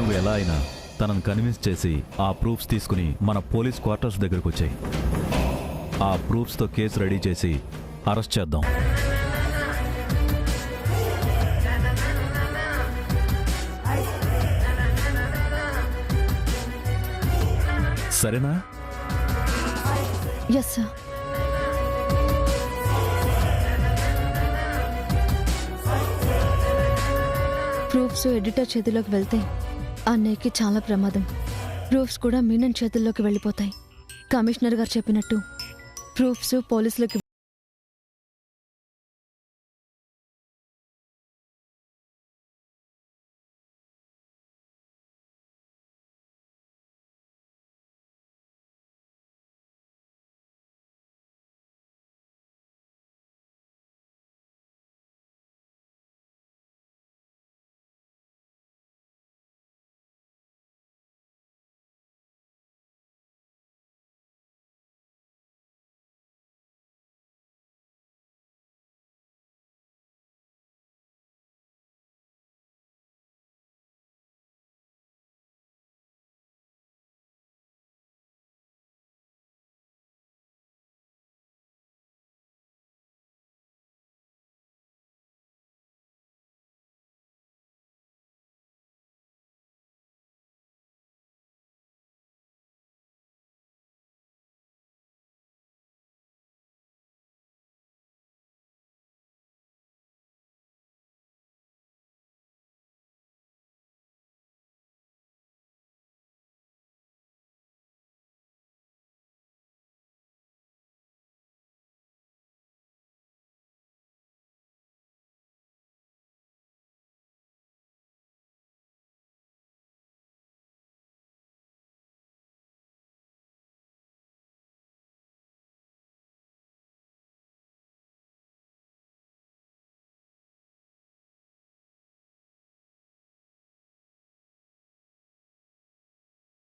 నువ్వు ఎలా అయినా తనను కన్విన్స్ చేసి ఆ ప్రూఫ్స్ తీసుకుని మన పోలీస్ క్వార్టర్స్ దగ్గరకు వచ్చాయి. ఆ ప్రూఫ్స్తో కేసు రెడీ చేసి అరెస్ట్ చేద్దాం. సరేనా? Yes sir. ప్రూఫ్స్ ఎడిటర్ చేతిలోకి వెళ్తే అన్నయ్యకి చాలా ప్రమాదం. ప్రూఫ్స్ కూడా మీనన్ చేతుల్లోకి వెళ్ళిపోతాయి. కమిషనర్ గారు చెప్పినట్టు ప్రూఫ్స్ పోలీసులకి.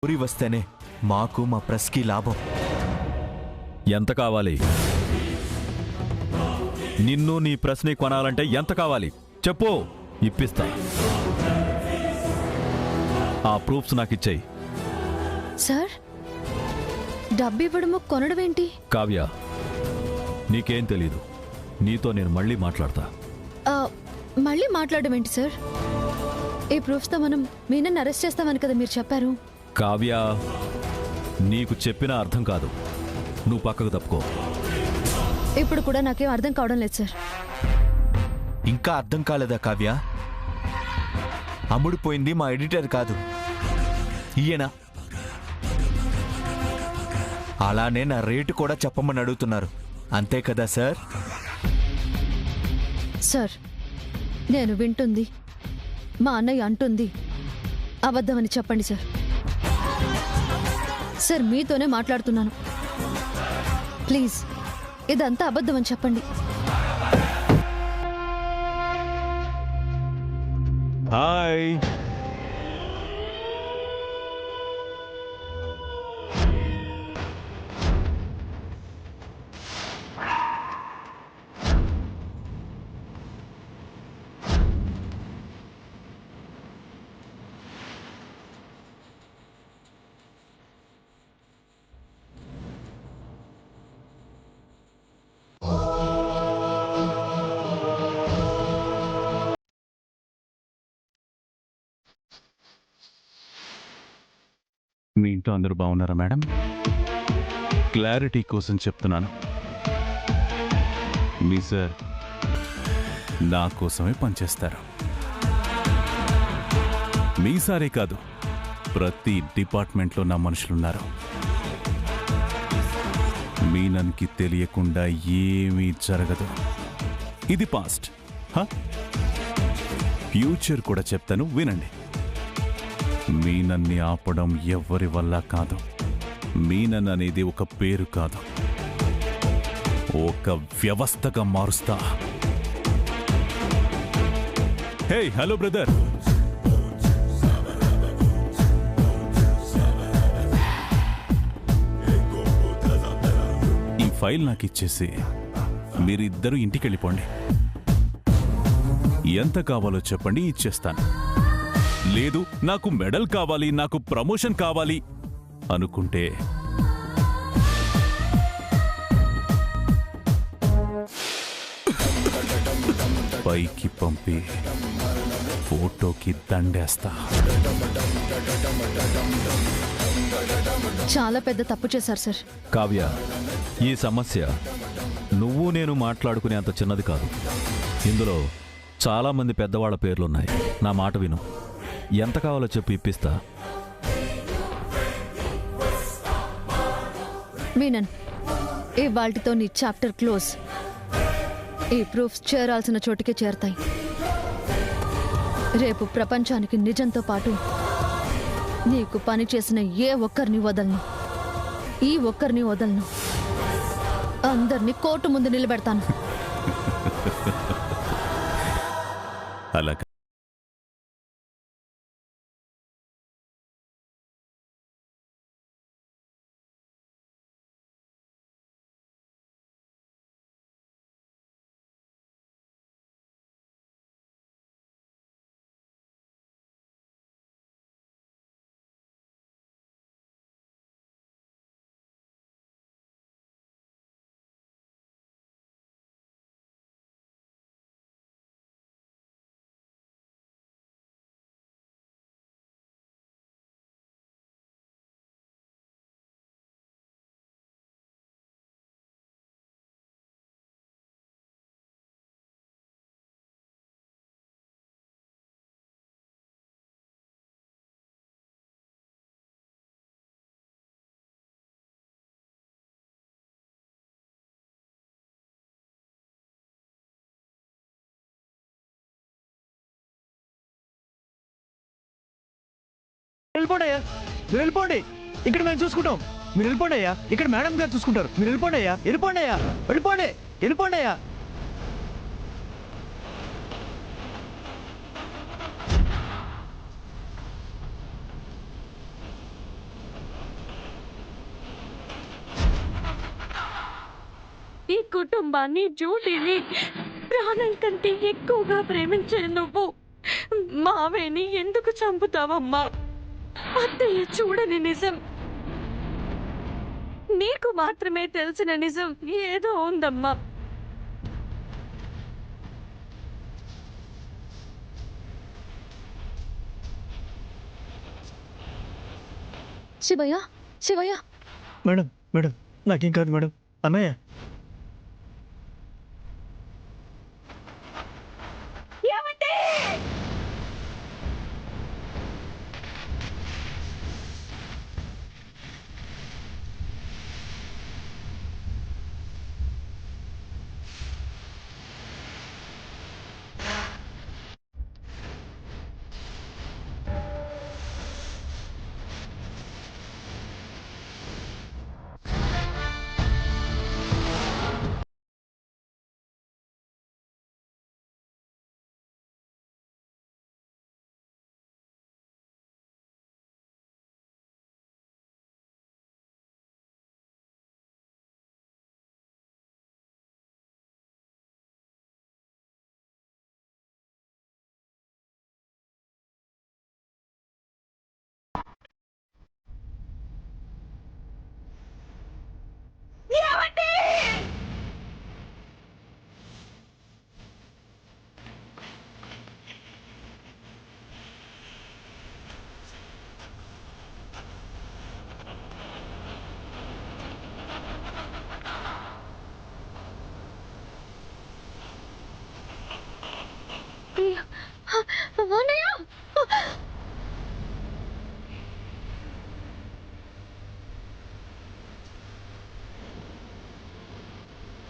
ఊరి వస్తేనే మాకు మా ప్రెస్కి లాభం. ఎంత కావాలి? నిన్ను నీ ప్రెస్ని కొనాలంటే ఎంత కావాలి చెప్పు, ఇప్పిస్తా. ఆ ప్రూఫ్స్ నాకు ఇచ్చేయి. సార్, డబ్బు ఇవ్వడము కొనడం ఏంటి? కావ్య, నీకేం తెలీదు. నీతో నేను మళ్ళీ మాట్లాడతా. మళ్ళీ మాట్లాడడం ఏంటి సార్? ఈ ప్రూఫ్స్తో మనం మీనన్ అరెస్ట్ చేస్తామని కదా మీరు చెప్పారు. కావ్య, నీకు చెప్పిన అర్థం కాదు. నువ్వు పక్కకు తప్పుకో. ఇప్పుడు కూడా నాకేం అర్థం కావడం లేదు సార్. ఇంకా అర్థం కాలేదా కావ్య? అమ్ముడుపోయింది మా ఎడిటర్ కాదు, ఈయన. అలానే నా రేటు కూడా చెప్పమని అడుగుతున్నారు, అంతే కదా సార్? సార్, నేను వింటుంది మా అన్నయ్య అంటుంది అబద్ధమని చెప్పండి సార్. సార్, మీతోనే మాట్లాడుతున్నాను. ప్లీజ్ ఇదంతా అబద్ధమని చెప్పండి. హాయ్. మీ ఇంట్లో అందరూ బాగున్నారా మేడం? క్లారిటీ కోసం చెప్తున్నాను, మీ సార్ నా కోసమే పనిచేస్తారు. మీ సారే కాదు, ప్రతి డిపార్ట్మెంట్లో నా మనుషులున్నారు. మీనన్కి తెలియకుండా ఏమీ జరగదు. ఇది పాస్ట్, ఫ్యూచర్ కూడా చెప్తాను, వినండి. మీనన్ని ఆపడం ఎవ్వరి వల్ల కాదు. మీనన్ అనేది ఒక పేరు కాదు, ఒక వ్యవస్థగా మారుస్తా. హే, హలో బ్రదర్. ఈ ఫైల్ నాకు ఇచ్చేసి మీరిద్దరూ ఇంటికి వెళ్ళిపోండి. ఎంత కావాలో చెప్పండి, ఇచ్చేస్తాను. లేదు నాకు మెడల్ కావాలి, నాకు ప్రమోషన్ కావాలి అనుకుంటే పైకి పంపి ఫోటోకి దండేస్తా. చాలా పెద్ద తప్పు చేశారు సార్. కావ్య, ఈ సమస్య నువ్వు నేను మాట్లాడుకునే అంత చిన్నది కాదు. ఇందులో చాలామంది పెద్దవాళ్ల పేర్లున్నాయి. నా మాట విను. ఎంత కావాలో చెప్పి ఇప్పిస్తా. మీనన్, ఇవాల్టితో నీ చాప్టర్ క్లోజ్. ఈ ప్రూఫ్స్ చేరాల్సిన చోటుకే చేరతాయి. రేపు ప్రపంచానికి నిజంతో పాటు నీకు పని చేసిన ఏ ఒక్కరిని వదలను. ఈ ఒక్కరిని వదలను. అందరినీ కోర్టు ముందు నిలబెడతాను. అలా వెళ్ళిపోండి అయ్యా, మీరు వెళ్ళిపోండి. ఇక్కడ మేము చూసుకుంటాం. మీరు వెళ్ళిపోండి అయ్యా, ఇక్కడ మేడం గారు చూసుకుంటారు. మీరు వెళ్ళిపోండి అయ్యా, వెళ్ళిపోండి అయ్యా, వెళ్ళిపోండి, వెళ్ళిపోండి అయ్యా. ఈ కుటుంబాన్ని, జ్యూటీని ప్రాణం కంటే ఎక్కువగా ప్రేమించే నువ్వు మావేని ఎందుకు చంపుతావమ్మా? అత్తయ్య చూడని నిజం, నీకు మాత్రమే తెలిసిన నిజం ఏదో ఉందమ్మా. శివయ్య, శివయ్య, మేడం, మేడం, నాకేం కాదు మేడం. అన్నయ్య,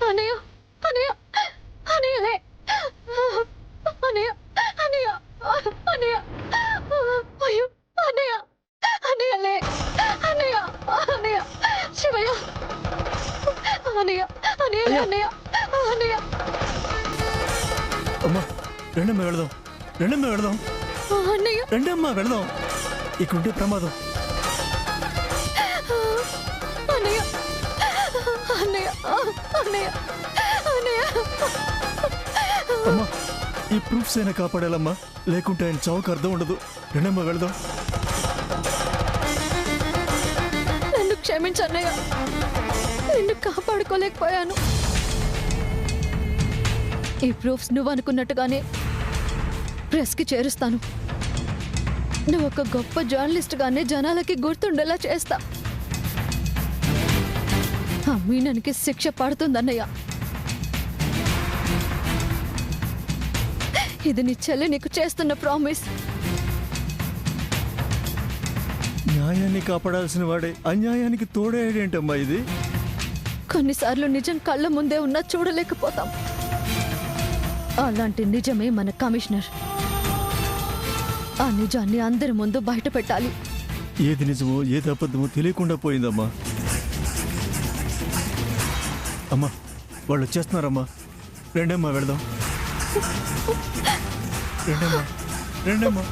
అన్నయ్య, అన్నయ్య, అన్నయ్య, అన్నయ్యలే, అన్నయ్య, అన్నయ్య, అన్నయ్య, అయ్యో, అన్నయ్య, అన్నయ్యలే, అన్నయ్య, అన్నయ్య, శివయ్య, అన్నయ్య, అన్నయ్య, అన్నయ్య, అన్నయ్య. అమ్మా, రెండమ్మ వెళదాం, రెండమ్మ వెళదాం, అన్నయ్య, రెండమ్మ వెళదాం. ఇక్కడుంటే ప్రమాదం. అన్నయ్య, అన్నయ్య, అన్నయ్య, అన్నయ్య. అమ్మా, ఈ ప్రూఫ్స్ అయినా కాపాడాలమ్మా, లేకుంటే ఆయన చావుకు అర్థం ఉండదు. రండమ్మా వెళదాం. నన్ను క్షమించన్నయ్య, నిన్ను కాపాడుకోలేకపోయాను. ఈ ప్రూఫ్స్ నువ్వు అనుకున్నట్టుగానే ప్రెస్కి చేరుస్తాను. నువ్వు ఒక గొప్ప జర్నలిస్ట్గానే జనాలకి గుర్తుండేలా చేస్తా. ఆ మీనన్కి శిక్ష పడుతుందన్నయ్య. ఇది నీ చెల్లి నీకు చేస్తున్న ప్రామిస్. న్యాయాన్ని కాపాడాల్సిన వాడే అన్యాయానికి తోడేడేంటమ్మా ఇది? కొన్నిసార్లు నిజం కళ్ళ ముందే ఉన్నా చూడలేకపోతాం. అలాంటి నిజమే మన కమిషనర్. ఆ నిజాన్ని అందరి ముందు బయట పెట్టాలి. ఏది నిజమో ఏది అబద్ధమో తెలియకుండా పోయిందమ్మా. అమ్మా వాళ్ళు వచ్చేస్తున్నారమ్మా. రండమ్మా వెళదాం. రండమ్మా రండమ్మా.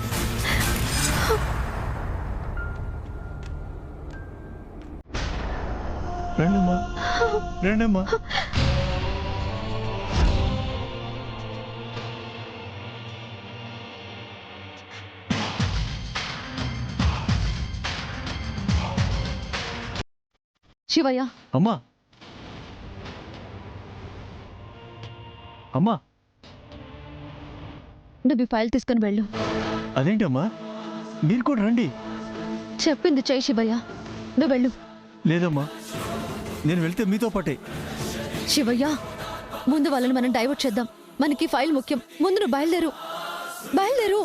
రండమ్మా రండమ్మా. శివయ్య, అమ్మా అమ్మా నువ్వు ఈ ఫైల్ తీసుకుని వెళ్ళు. అదేంటమ్మా మీరు కూడా రండి. చెప్పింది చెయ్యి శివయ్య, నువ్వు వెళ్ళు. లేదమ్మా నేను వెళ్తే మీతో పాటే. శివయ్య, ముందు వాళ్ళని మనం డైవర్ట్ చేద్దాం. మనకి ఫైల్ ముఖ్యం. ముందు నువ్వు బయలుదేరు, బయలుదేరు.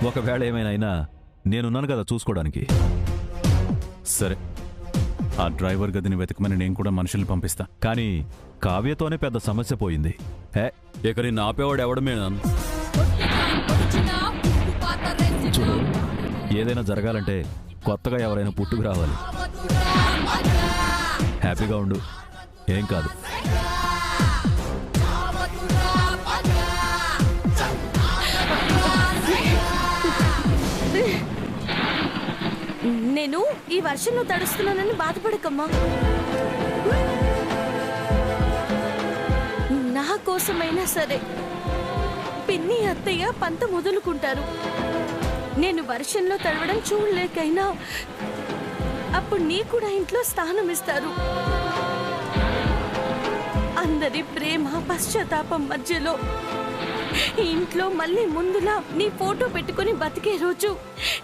ఒకవేళ ఏమైనా అయినా నేనున్నాను కదా చూసుకోవడానికి. సరే, ఆ డ్రైవర్ గదిని వెతకమని నేను కూడా మనుషుల్ని పంపిస్తా. కానీ కావ్యతోనే పెద్ద సమస్య పోయింది. హే, ఇక నిన్ను ఆపేవాడు ఎవడమే. చూడు, ఏదైనా జరగాలంటే కొత్తగా ఎవరైనా పుట్టుకు రావాలి. హ్యాపీగా ఉండు, ఏం కాదు. నేను ఈ వర్షంలో తడుస్తున్నానని బాధపడకమ్మా. నా కోసమైనా సరే పిన్ని అత్తయ్య పంత మొదలుకుంటారు. నేను వర్షంలో తడవడం చూడలేకైనా అప్పుడు నీ కూడా ఇంట్లో స్థానం ఇస్తారు. అందరి ప్రేమ పశ్చాత్తాపం మధ్యలో ఇంట్లో మళ్ళీ ముందులా నీ ఫోటో పెట్టుకుని బతికే రోజు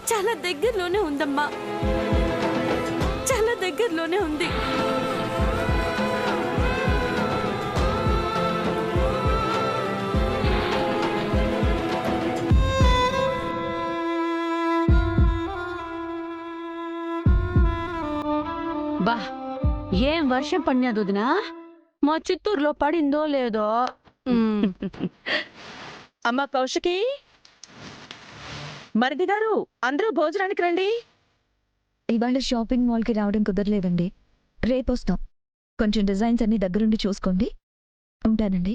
చాలా దగ్గరలోనే ఉందమ్మా, చాలా దగ్గరలోనే ఉంది. బా ఏం వర్షం పడినది వదినా, మా చిత్తూరులో పడిందో లేదో. అమ్మ కౌశికి, మరిది గారు, అందరూ భోజనానికి రండి. ఇవాళ షాపింగ్ మాల్కి రావడం కుదరలేదండి, రేపు వస్తాం. కొంచెం డిజైన్స్ అన్ని దగ్గరుండి చూసుకోండి. ఉంటానండి.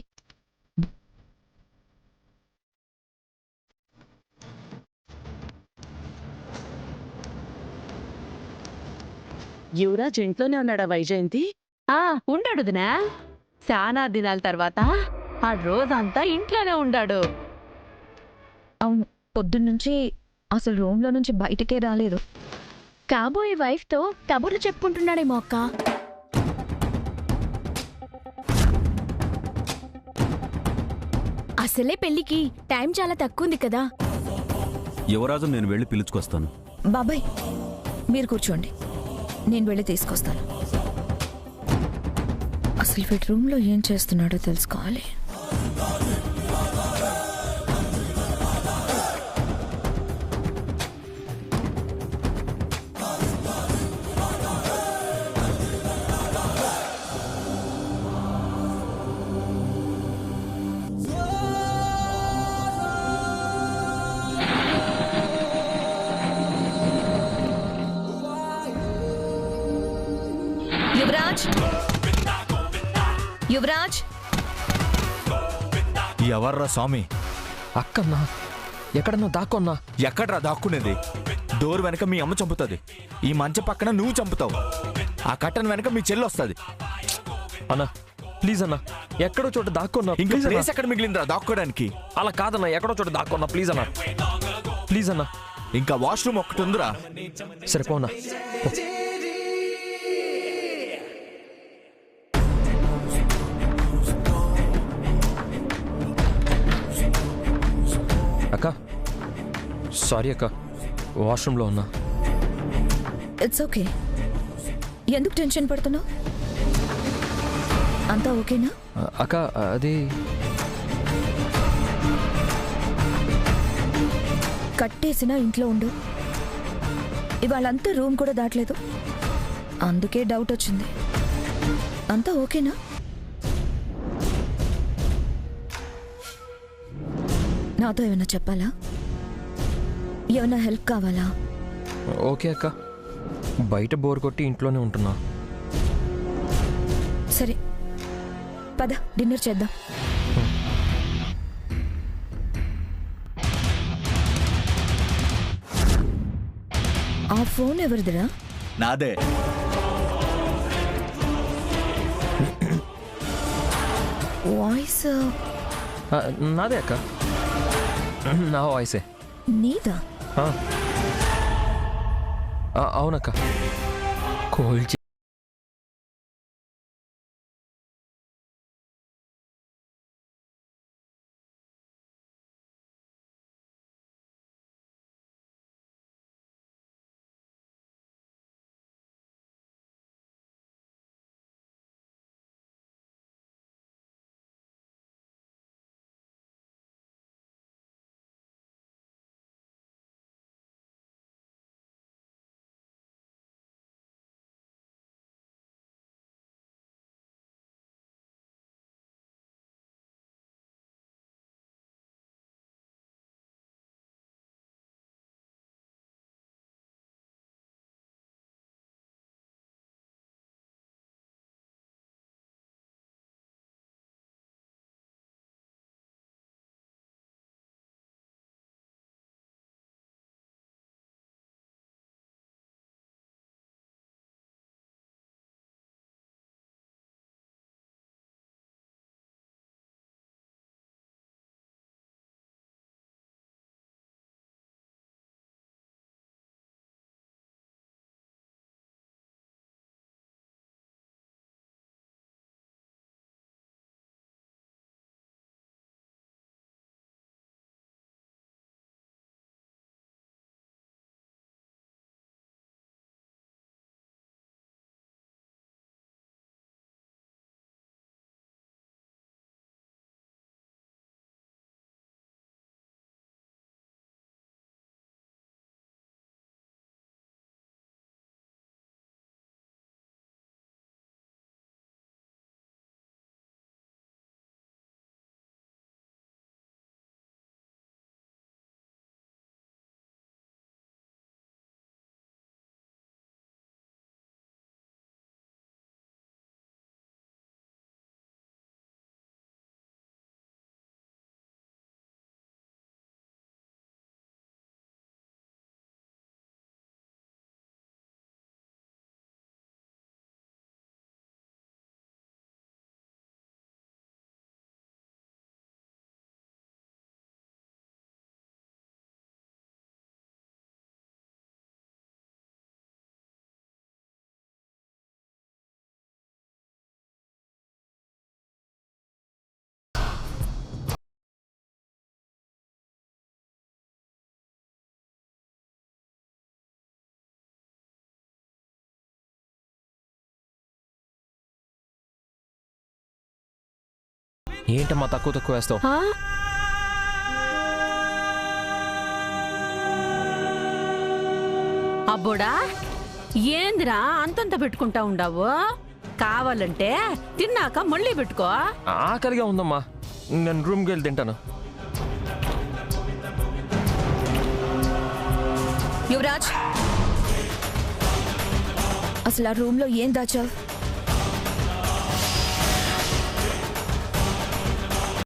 యువరాజ్ ఇంట్లోనే ఉన్నాడా వైజయంతి? ఆ ఉండాడు వదినా. చాలా దినాల తర్వాత ఆ రోజంతా ఇంట్లోనే ఉండాడు. అవును, పొద్దున్నుంచి అసలు రూమ్లో నుంచి బయటికే రాలేదు. కాబోయే వైఫ్తో కబుర్లు చెప్పుకుంటున్నాడేమో అక్క. అసలే పెళ్లికి టైం చాలా తక్కువ ఉంది కదా. యువరాజు నేను వెళ్ళి పిలుచుకొస్తాను. బాబాయ్, మీరు కూర్చోండి, నేను వెళ్ళి తీసుకొస్తాను. అసలు వీటి రూమ్లో ఏం చేస్తున్నాడో తెలుసుకోవాలి. యువరాజ్, యువరాజ్, ఎవర్రా స్వామి? అక్కన్నా ఎక్కడన్నా దాక్కున్నా. ఎక్కడ్రా దాక్కునేది? డోర్ వెనక మీ అమ్మ చంపుతుంది, ఈ మంచం పక్కన నువ్వు చంపుతావు, ఆ కట్టన్ వెనక మీ చెల్లి వస్తుంది. అన్నా ప్లీజ్ అన్నా, ఎక్కడో చోట దాక్కున్నా. ఇంకా ప్లీజ్ ప్లేస్ అన్నా. ఎక్కడ మిగిలిందిరా దాక్కోడానికి? అలా కాదన్నా, ఎక్కడో చోట దాక్కున్నా. ప్లీజ్ అన్నా, ప్లీజ్ అన్నా. ఇంకా వాష్రూమ్ ఒక్కటి ఉందిరా. సరే పోనా. అక్క సారీ అక్క, వాష్రూమ్లో ఉన్నా. It's okay. ఎందుకు టెన్షన్ పడుతున్నావు? అంతా ఓకేనా? అక్క అది కట్టేసిన ఇంట్లో ఉండు. ఇవాళంతా రూమ్ కూడా దాటలేదు, అందుకే డౌట్ వచ్చింది. అంతా ఓకేనా? నాతో ఏమైనా చెప్పాలా? ఏమైనా హెల్ప్ కావాలా? ఓకే అక్క, బయట బోర్ కొట్టి ఇంట్లోనే ఉంటున్నా. సరే పద, డిన్నర్ చేద్దాం. ఆ ఫోన్ ఎవరిదిరా? నాదే. వాయిస్ నాదే అక్క, నా వాయిసే. నీదా? అవునక్క, కోల్డ్ ఏంటమ్మా తక్కువ వేస్తావు? ఆ? అబ్బోడా ఏందిరా అంతంత పెట్టుకుంటా ఉండావు? కావాలంటే తిన్నాక మళ్ళీ పెట్టుకో. ఆకలిగా ఉందమ్మా, నేను రూమ్కి వెళ్ళి తింటాను. యువరాజ్, అసలు ఆ రూమ్ లో ఏం దాచావు?